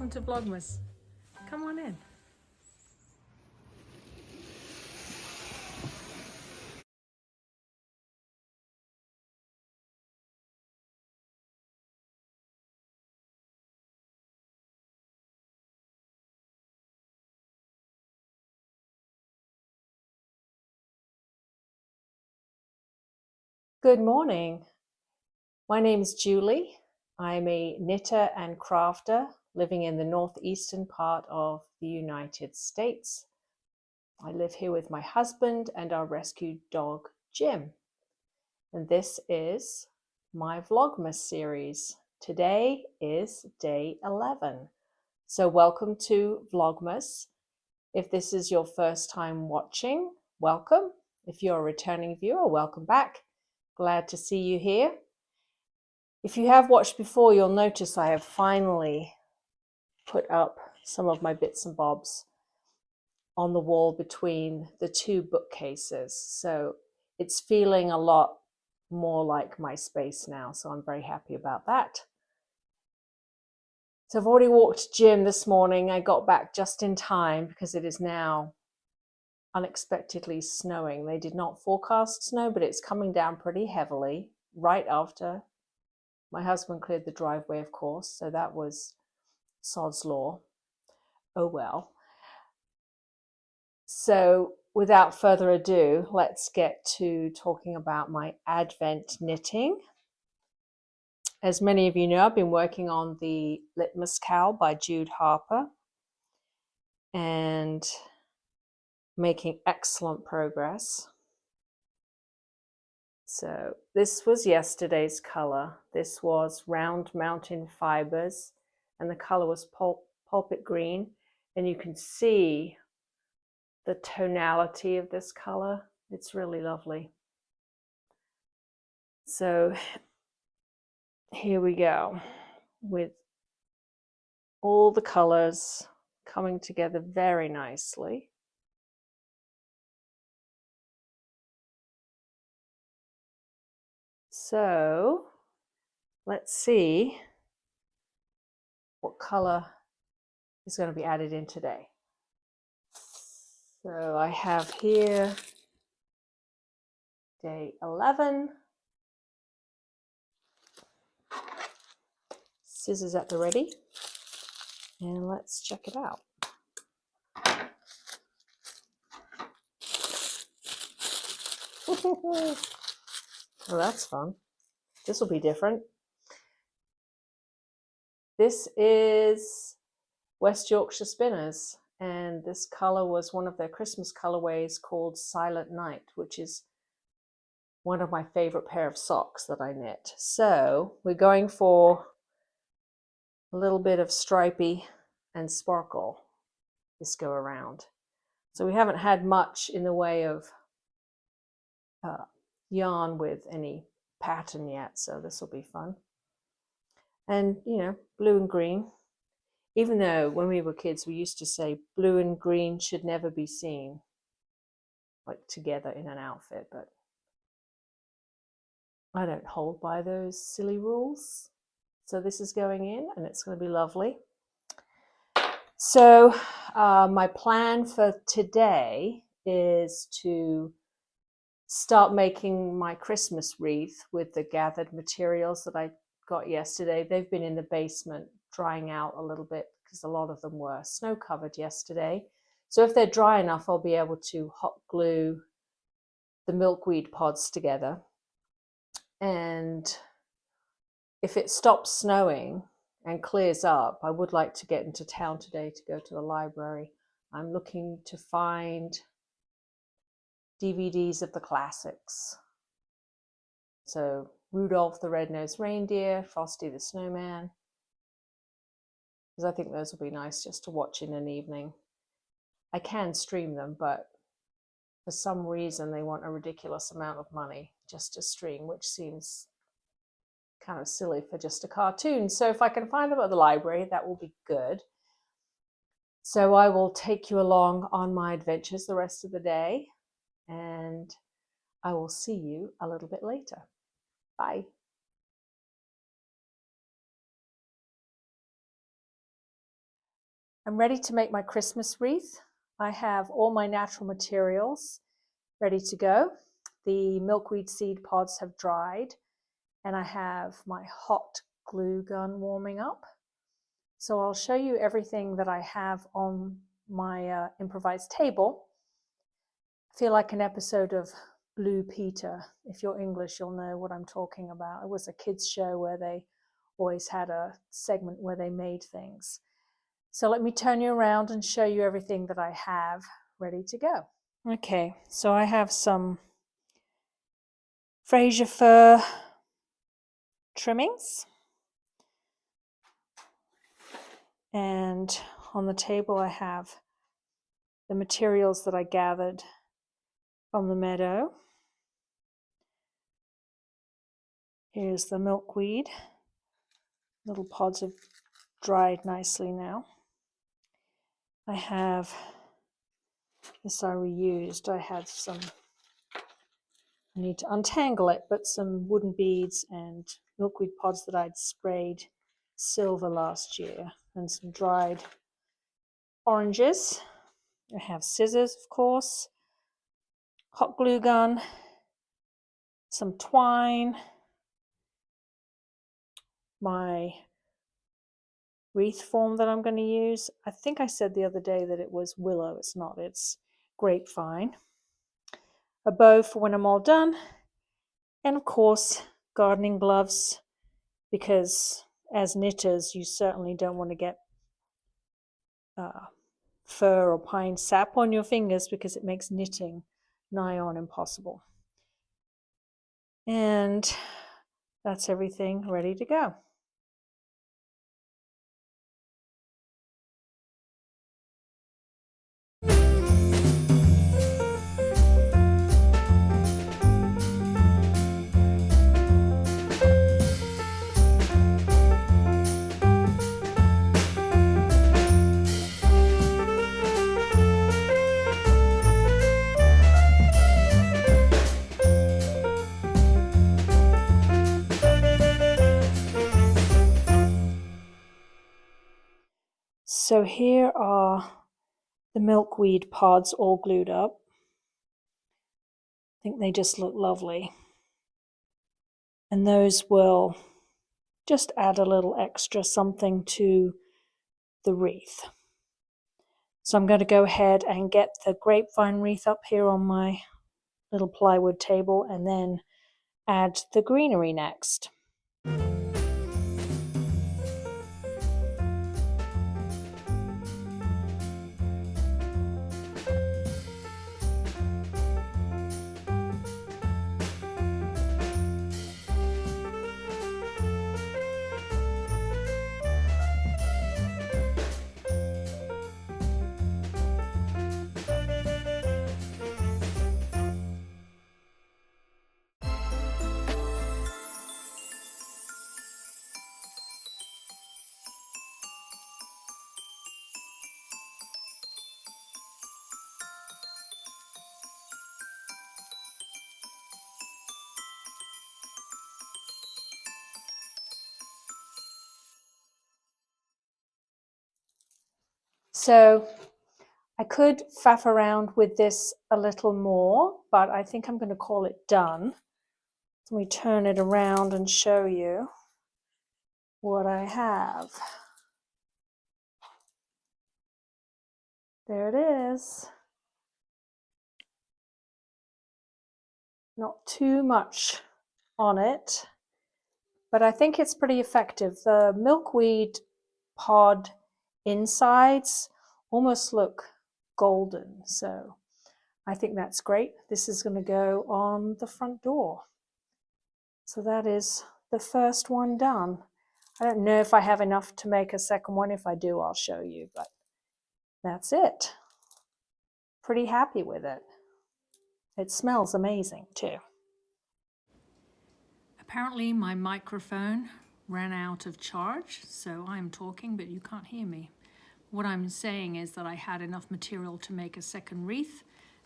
welcome to Vlogmas. Come on in. Good morning. My name is Julie. I'm a knitter and crafter living in the northeastern part of the United States. I live here with my husband and our rescued dog, Jim. And this is my Vlogmas series. Today is day 11. So welcome to Vlogmas. If this is your first time watching, welcome. If you're a returning viewer, welcome back. Glad to see you here. If you have watched before, you'll notice I have finally put up some of my bits and bobs on the wall between the two bookcases. So it's feeling a lot more like my space now. So I'm very happy about that. So I've already walked Jim this morning. I got back just in time because it is now unexpectedly snowing. They did not forecast snow, but it's coming down pretty heavily right after my husband cleared the driveway, of course. So that was sod's law. Oh well. So without further ado, let's get to talking about my Advent knitting. As many of you know, I've been working on the Litmus Cowl by Jude Harper and making excellent progress. So this was yesterday's color. This was Round Mountain Fibers, and the color was pulpit green. And you can see the tonality of this color. It's really lovely. So here we go with all the colors coming together very nicely. So let's see what color is going to be added in today. So I have here day 11. Scissors at the ready. And let's check it out. Well, that's fun. This will be different. This is West Yorkshire Spinners, and this color was one of their Christmas colorways called Silent Night, which is one of my favorite pair of socks that I knit. So we're going for a little bit of stripy and sparkle this go around. So we haven't had much in the way of yarn with any pattern yet, so this will be fun. And you know, blue and green, even though when we were kids we used to say blue and green should never be seen like together in an outfit, but I don't hold by those silly rules. So this is going in and it's going to be lovely. So my plan for today is to start making my Christmas wreath with the gathered materials that I got yesterday. They've been in the basement drying out a little bit because a lot of them were snow covered yesterday. So if they're dry enough, I'll be able to hot glue the milkweed pods together. And if it stops snowing and clears up, I would like to get into town today to go to the library. I'm looking to find DVDs of the classics. So Rudolph the Red-Nosed Reindeer, Frosty the Snowman, because I think those will be nice just to watch in an evening. I can stream them, but for some reason they want a ridiculous amount of money just to stream, which seems kind of silly for just a cartoon. So if I can find them at the library, that will be good. So I will take you along on my adventures the rest of the day, and I will see you a little bit later. Bye. I'm ready to make my Christmas wreath. I have all my natural materials ready to go. The milkweed seed pods have dried, and I have my hot glue gun warming up. So I'll show you everything that I have on my improvised table. I feel like an episode of Blue Peter. If you're English, you'll know what I'm talking about. It was a kids' show where they always had a segment where they made things. So let me turn you around and show you everything that I have ready to go. Okay, so I have some Fraser fir trimmings. And on the table I have the materials that I gathered from the meadow. Here's the milkweed. Little pods have dried nicely now. I have, this I reused, I had some, I need to untangle it, but some wooden beads and milkweed pods that I'd sprayed silver last year, and some dried oranges. I have scissors, of course, hot glue gun, some twine, my wreath form that I'm going to use. I think I said the other day that it was willow. It's not, it's grapevine. A bow for when I'm all done, and of course gardening gloves, because as knitters you certainly don't want to get fir or pine sap on your fingers, because it makes knitting nigh on impossible. And that's everything ready to go. So here are the milkweed pods all glued up. I think they just look lovely. And those will just add a little extra something to the wreath. So I'm going to go ahead and get the grapevine wreath up here on my little plywood table, and then add the greenery next. So I could faff around with this a little more, but I think I'm going to call it done. Let me turn it around and show you what I have. There it is. Not too much on it, but I think it's pretty effective. The milkweed pod insides almost look golden, so I think that's great. This is going to go on the front door. So that is the first one done. I don't know if I have enough to make a second one. If I do, I'll show you, but that's it. Pretty happy with it. It smells amazing too. Apparently my microphone ran out of charge, so I'm talking but you can't hear me. What I'm saying is that I had enough material to make a second wreath,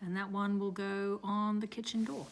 and that one will go on the kitchen door.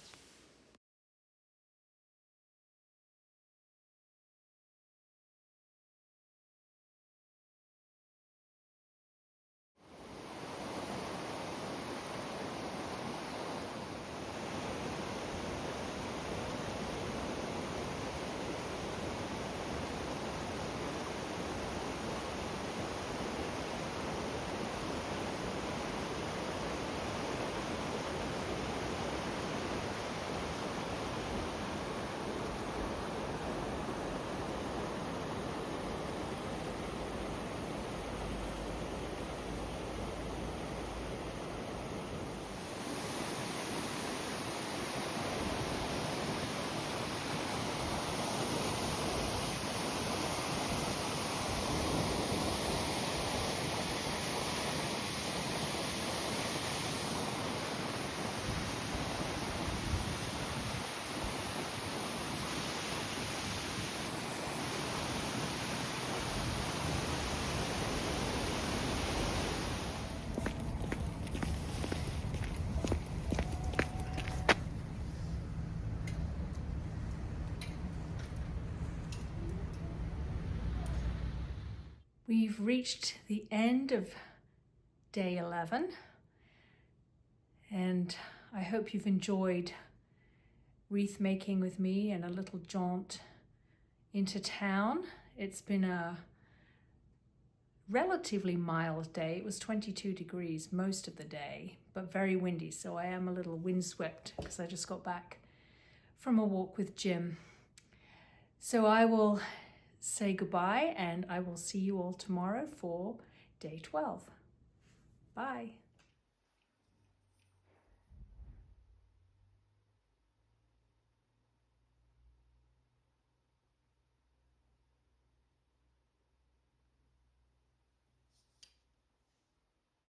We've reached the end of day 11, and I hope you've enjoyed wreath making with me and a little jaunt into town. It's been a relatively mild day. It was 22 degrees most of the day, but very windy, so I am a little windswept because I just got back from a walk with Jim. So I will say goodbye, and I will see you all tomorrow for day 12. Bye.